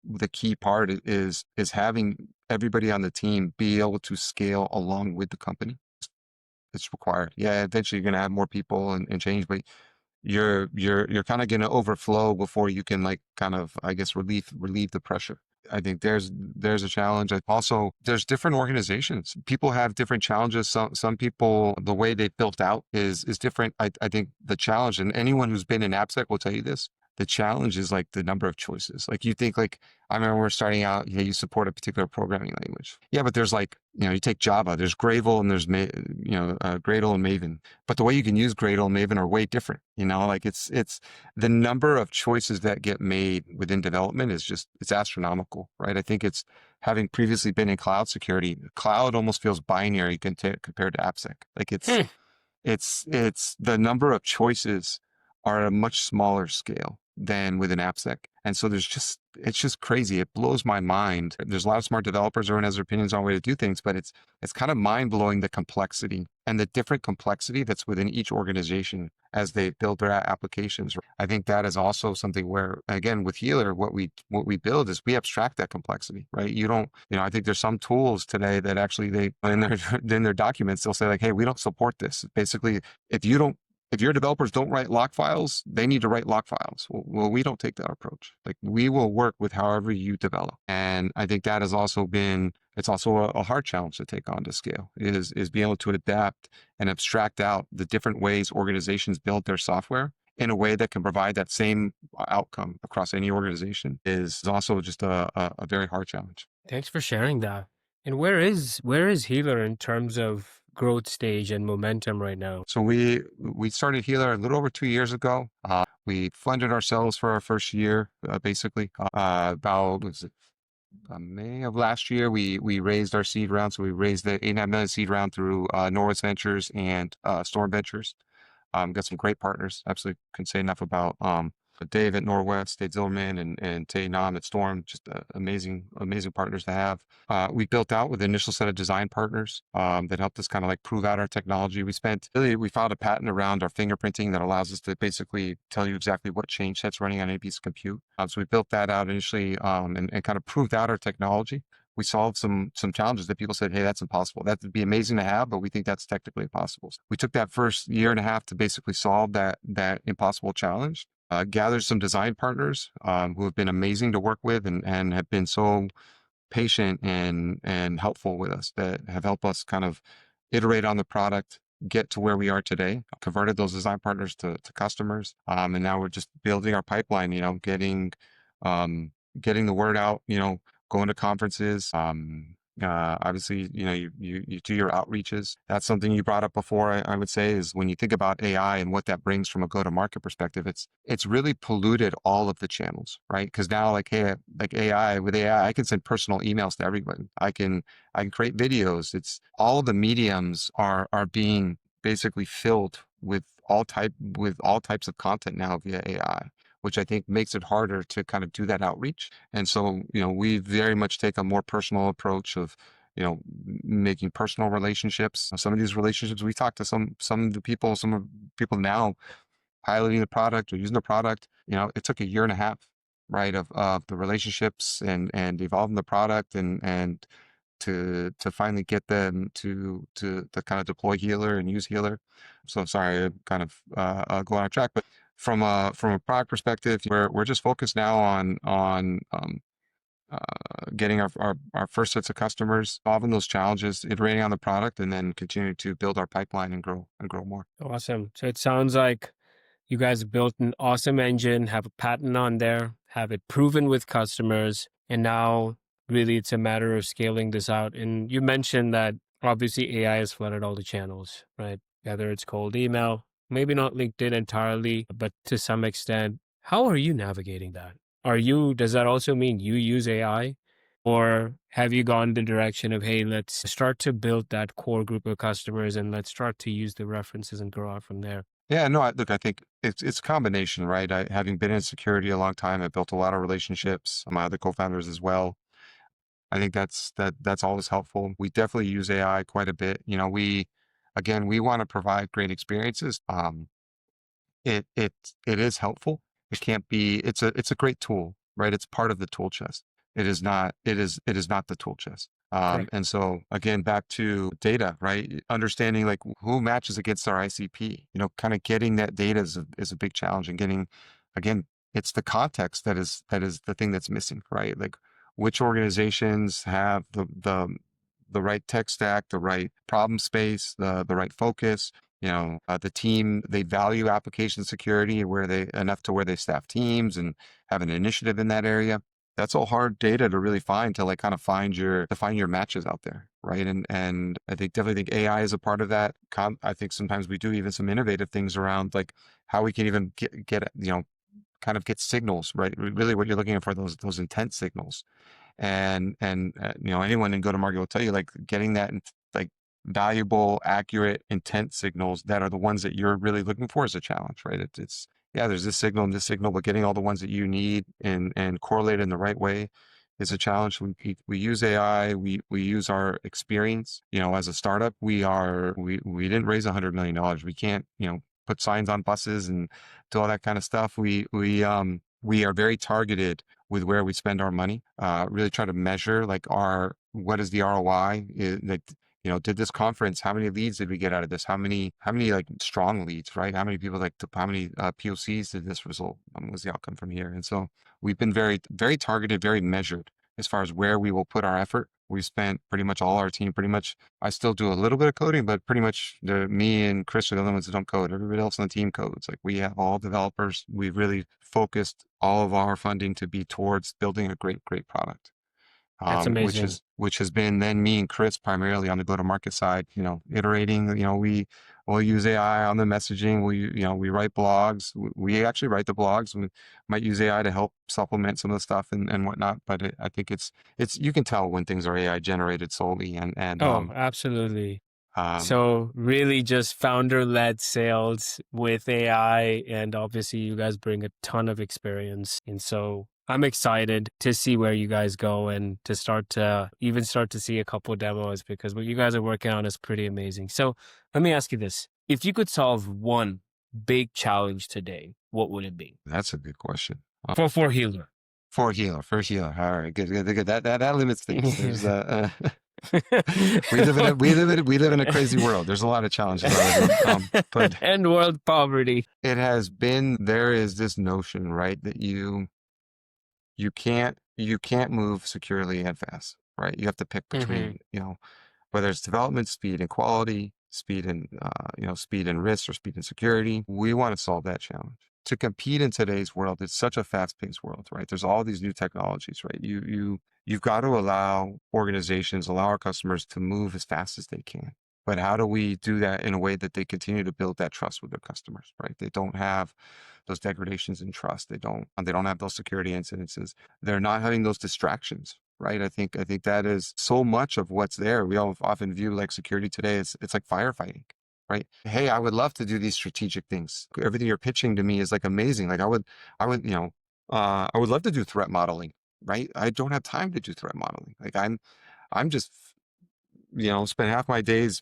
the key part is having everybody on the team be able to scale along with the company. It's required. Yeah, eventually you're going to have more people and change, but you're kind of going to overflow before you can, like, kind of, I guess, relieve the pressure. I think there's a challenge. Also, there's different organizations. People have different challenges. Some people, the way they built out is different. I think the challenge, and anyone who's been in AppSec will tell you this, the challenge is like the number of choices. Like, you think, like, I remember we're starting out, yeah, you support a particular programming language. Yeah, but there's, like, you take Java, there's Gradle and there's Gradle and Maven. But the way you can use Gradle and Maven are way different. Like, it's the number of choices that get made within development is just, it's astronomical, right? I think it's, having previously been in cloud security, cloud almost feels binary compared to AppSec. Like, Hmm. it's the number of choices are at a much smaller scale than with an AppSec. And so it's just crazy. It blows my mind. There's a lot of smart developers, everyone has their opinions on way to do things, but it's kind of mind blowing, the complexity and the different complexity that's within each organization as they build their applications. I think that is also something where, again, with Heeler, what we build is we abstract that complexity, right? You don't, I think there's some tools today that actually they, in their documents, they'll say, like, hey, we don't support this. Basically, if your developers don't write lock files, they need to write lock files. Well, we don't take that approach. Like, we will work with however you develop. And I think that has also been, it's also a hard challenge to take on to scale, is being able to adapt and abstract out the different ways organizations build their software in a way that can provide that same outcome across any organization is also just a very hard challenge. Thanks for sharing that. And where is Healer in terms of growth stage and momentum right now? So we started Healer a little over 2 years ago. We funded ourselves for our first year, basically. About, was it, May of last year, we raised our seed round. So we raised the 8.5 million seed round through Norris Ventures and Storm Ventures. Got some great partners. Absolutely couldn't say enough about Dave at Norwest, Dave Zillerman, and Tay Nam at Storm. Just amazing, amazing partners to have. We built out with an initial set of design partners that helped us kind of like prove out our technology. We filed a patent around our fingerprinting that allows us to basically tell you exactly what change set's running on any piece of compute. So we built that out initially and kind of proved out our technology. We solved some challenges that people said, hey, that's impossible. That would be amazing to have, but we think that's technically impossible. So we took that first year and a half to basically solve that impossible challenge. Gathered some design partners who have been amazing to work with and have been so patient and helpful with us, that have helped us kind of iterate on the product, get to where we are today, converted those design partners to customers. And now we're just building our pipeline, getting the word out, going to conferences. Obviously, you do your outreaches. That's something you brought up before. I would say is when you think about AI and what that brings from a go-to-market perspective, it's really polluted all of the channels, right? Because now, like, hey, like with AI, I can send personal emails to everybody. I can create videos. It's all the mediums are being basically filled with all types of content now via AI, which I think makes it harder to kind of do that outreach. And so, we very much take a more personal approach of, making personal relationships. Some of these relationships, we talk to some of the people, now piloting the product or using the product, it took a year and a half, right, of the relationships and evolving the product and to finally get them to kind of deploy Heeler and use Heeler. So sorry, I kind of going on track, but from a product perspective, we're just focused now on getting our first sets of customers, solving those challenges, iterating on the product, and then continue to build our pipeline and grow more. Awesome. So it sounds like you guys built an awesome engine, have a patent on there, have it proven with customers, and now really it's a matter of scaling this out. And you mentioned that obviously AI has flooded all the channels, right? Whether it's cold email, maybe not LinkedIn entirely, but to some extent. How are you navigating that? Does that also mean you use AI? Or have you gone the direction of, hey, let's start to build that core group of customers and let's start to use the references and grow out from there? Yeah, no, look, I think it's a combination, right? Having been in security a long time, I built a lot of relationships, my other co-founders as well. I think that's always helpful. We definitely use AI quite a bit. We want to provide great experiences. It it it is helpful. It can't be. It's a great tool, right? It's part of the tool chest. It is not the tool chest. Correct. And so again, back to data, right? Understanding like who matches against our ICP. Kind of getting that data is a big challenge, and again, it's the context that is the thing that's missing, right? Like which organizations have the right tech stack, the right problem space, the right focus. The team, they value application security enough to where they staff teams and have an initiative in that area. That's all hard data to really find, to like kind of find your matches out there, right? And I definitely think AI is a part of that. I think sometimes we do even some innovative things around like how we can even get kind of get signals, right? Really, what you're looking for, those intent signals. And anyone in go-to-market will tell you, like, getting that like valuable, accurate intent signals that are the ones that you're really looking for is a challenge, right? It's yeah, there's this signal and this signal, but getting all the ones that you need and correlate in the right way is a challenge. We use AI, we use our experience. As a startup, we didn't raise $100 million. We can't put signs on buses and do all that kind of stuff. We are very targeted with where we spend our money. Really try to measure like what is the ROI? Did this conference, how many leads did we get out of this? How many like strong leads, right? How many people how many POCs did this result? What was the outcome from here? And so we've been very, very targeted, very measured as far as where we will put our effort. We spent pretty much all our team, I still do a little bit of coding, but pretty much me and Chris are the only ones that don't code. Everybody else on the team codes. Like we have all developers. We've really focused all of our funding to be towards building a great, great product. That's amazing. Which has been then me and Chris primarily on the go-to-market side, iterating, we'll use AI on the messaging. We write blogs. We actually write the blogs. We might use AI to help supplement some of the stuff and whatnot. But I think you can tell when things are AI generated solely. Oh, absolutely. So really just founder-led sales with AI, and obviously you guys bring a ton of experience. And so I'm excited to see where you guys go and to start to see a couple demos, because what you guys are working on is pretty amazing. So let me ask you this. If you could solve one big challenge today, what would it be? That's a good question. For Heeler. For Heeler. All right, good. That limits things. There's we live in a crazy world. There's a lot of challenges already. But And world poverty. there is this notion, right, that you can't move securely and fast, right? You have to pick between, whether it's development speed and quality, speed and speed and risk, or speed and security. We want to solve that challenge. To compete in today's world, it's such a fast-paced world, right? There's all these new technologies, right? You've got to allow our customers to move as fast as they can. But how do we do that in a way that they continue to build that trust with their customers, right? They don't have those degradations in trust. They don't have those security incidences. They're not having those distractions, right? I think that is so much of what's there. We all often view like security today, it's like firefighting, right? Hey, I would love to do these strategic things. Everything you're pitching to me is like amazing. Like I would, I would love to do threat modeling, right? I don't have time to do threat modeling. Like I'm just, spend half my days,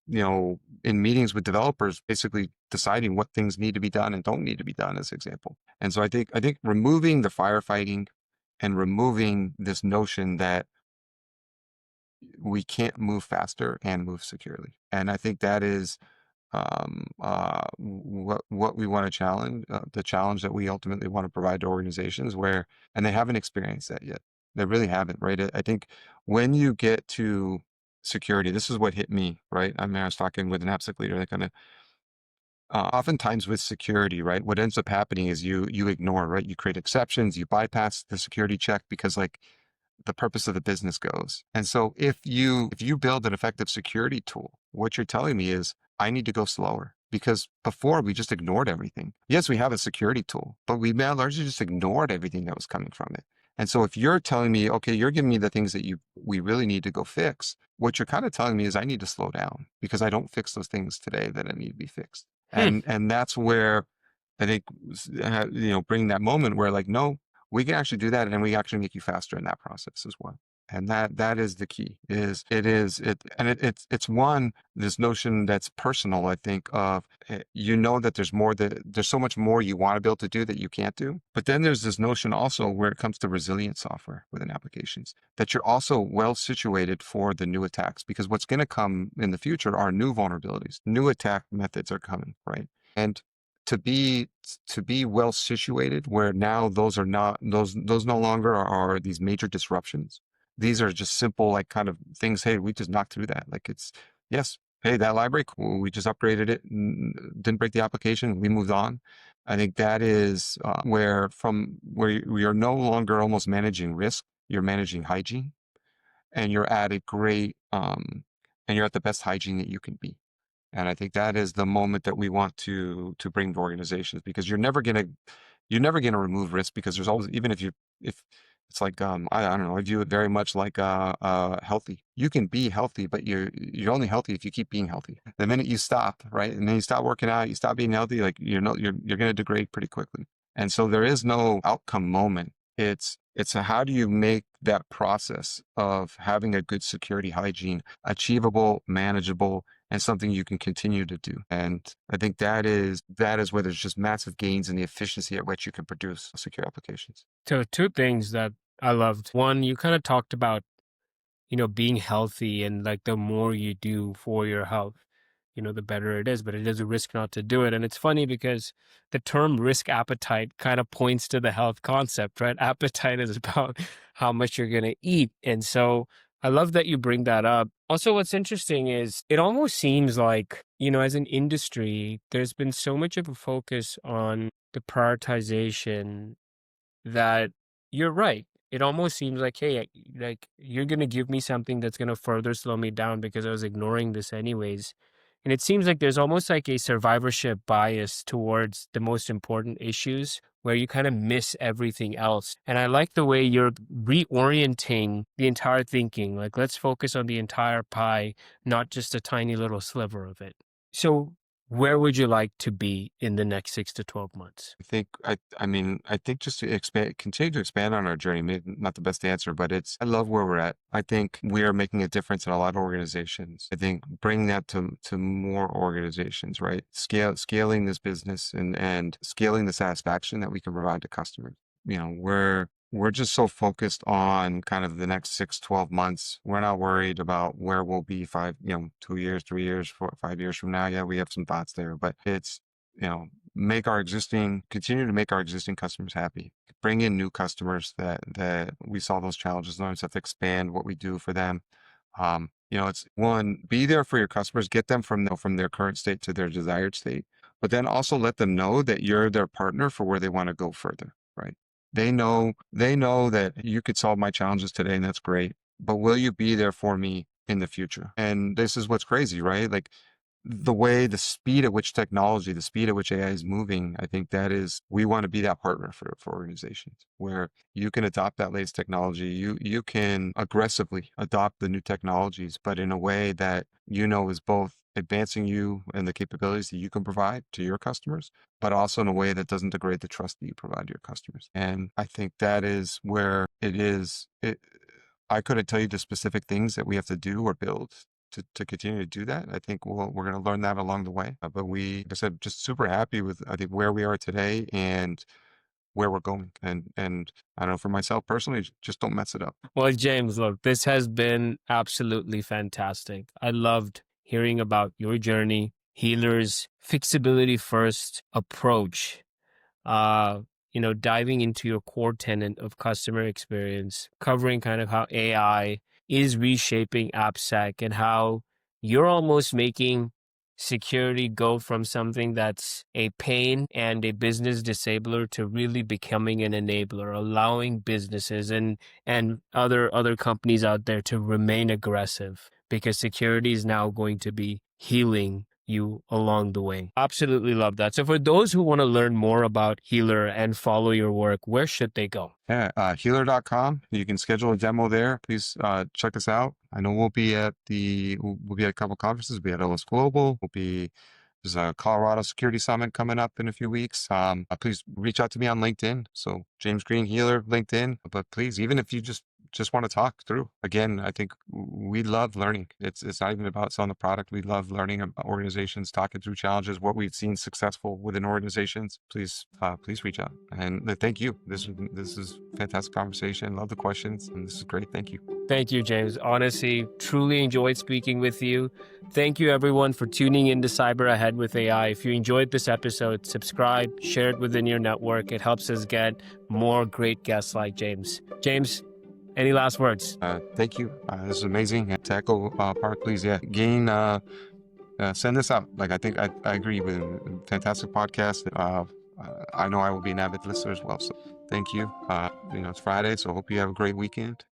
in meetings with developers, basically deciding what things need to be done and don't need to be done, as example. And so I think removing the firefighting and removing this notion that we can't move faster and move securely. And I think that is what we want to challenge, the challenge that we ultimately want to provide to organizations and they haven't experienced that yet. They really haven't, right? I think when you get to security, this is what hit me, right? I was talking with an AppSec leader that kind of, oftentimes with security, right? What ends up happening is you ignore, right? You create exceptions, you bypass the security check because like the purpose of the business goes. And so if you build an effective security tool, what you're telling me is I need to go slower, because before we just ignored everything. Yes, we have a security tool, but we largely just ignored everything that was coming from it. And so if you're telling me, okay, you're giving me the things that we really need to go fix, what you're kind of telling me is I need to slow down because I don't fix those things today that I need to be fixed. And that's where I think, bring that moment where like, no, we can actually do that, and we actually make you faster in that process as well. And that is the key. It's this notion that's personal. I think of that there's so much more you want to be able to do that you can't do. But then there's this notion also where it comes to resilient software within applications, that you're also well situated for the new attacks, because what's going to come in the future are new vulnerabilities, new attack methods are coming, right? And to be well situated where now those no longer are these major disruptions. These are just simple, like kind of things. Hey, we just knocked through that. Like yes. Hey, that library, cool, we just upgraded it, didn't break the application, we moved on. I think that is where we are no longer almost managing risk, you're managing hygiene, and you're at a great, and you're at the best hygiene that you can be. And I think that is the moment that we want to bring to organizations, because you're never gonna remove risk, because there's always, even if it's like, I don't know, I view it very much like healthy. You can be healthy, but you're only healthy if you keep being healthy. The minute you stop, right, and then you stop working out, you stop being healthy, like you're gonna degrade pretty quickly. And so there is no outcome moment. It's how do you make that process of having a good security hygiene achievable, manageable, and something you can continue to do. And I think that is where there's just massive gains in the efficiency at which you can produce secure applications. So two things that I loved. One, you kind of talked about, being healthy, and like the more you do for your health, the better it is, but it is a risk not to do it. And it's funny because the term risk appetite kind of points to the health concept, right? Appetite is about how much you're going to eat. And so I love that you bring that up. Also, what's interesting is it almost seems like, as an industry, there's been so much of a focus on the prioritization that you're right. It almost seems like, hey, like you're going to give me something that's going to further slow me down because I was ignoring this anyways. And it seems like there's almost like a survivorship bias towards the most important issues where you kind of miss everything else. And I like the way you're reorienting the entire thinking. Like, let's focus on the entire pie, not just a tiny little sliver of it. So where would you like to be in the next 6 to 12 months? I think just to continue to expand on our journey, maybe not the best answer, but I love where we're at. I think we are making a difference in a lot of organizations. I think bringing that to more organizations, right? Scaling this business and scaling the satisfaction that we can provide to customers. We're just so focused on kind of the next 6, 12 months. We're not worried about where we'll be 2 years, 3 years, 4, 5 years from now. Yeah, we have some thoughts there, but it's, continue to make our existing customers happy, bring in new customers that we solve those challenges, learn to expand what we do for them. It's one, be there for your customers, get them from their current state to their desired state, but then also let them know that you're their partner for where they want to go further, right? They know that you could solve my challenges today, and that's great, but will you be there for me in the future? And this is what's crazy, right? Like the speed at which technology, the speed at which AI is moving, I think we want to be that partner for organizations where you can adopt that latest technology. You can aggressively adopt the new technologies, but in a way that is both advancing you and the capabilities that you can provide to your customers, but also in a way that doesn't degrade the trust that you provide to your customers. And I think that is where it is. I couldn't tell you the specific things that we have to do or build to continue to do that. I think we're going to learn that along the way. But like I said, just super happy with, I think, where we are today and where we're going. And I don't know, for myself personally, just don't mess it up. Well, James, look, this has been absolutely fantastic. I loved hearing about your journey, Heeler's fixability-first approach, diving into your core tenet of customer experience, covering kind of how AI is reshaping AppSec and how you're almost making security go from something that's a pain and a business disabler to really becoming an enabler, allowing businesses and other companies out there to remain aggressive because security is now going to be healing you along the way. Absolutely love that. So for those who want to learn more about Heeler and follow your work, where should they go? Yeah, heeler.com. You can schedule a demo there. Please check us out. I know we'll be at a couple conferences. We'll be at OS Global. There's a Colorado Security Summit coming up in a few weeks. Please reach out to me on LinkedIn. So James Green Heeler, LinkedIn. But please, even if you just want to talk through, again, I think we love learning. It's not even about selling the product. We love learning about organizations, talking through challenges, what we've seen successful within organizations. Please reach out. And thank you. This is fantastic conversation. Love the questions, and this is great. Thank you. Thank you, James. Honestly, truly enjoyed speaking with you. Thank you, everyone, for tuning in to Cyber Ahead with AI. If you enjoyed this episode, subscribe, share it within your network. It helps us get more great guests like James. James, any last words? Thank you. This is amazing. To echo Parth, please, send this out. Like, I think I agree with a fantastic podcast. I know I will be an avid listener as well. So thank you. It's Friday, so I hope you have a great weekend.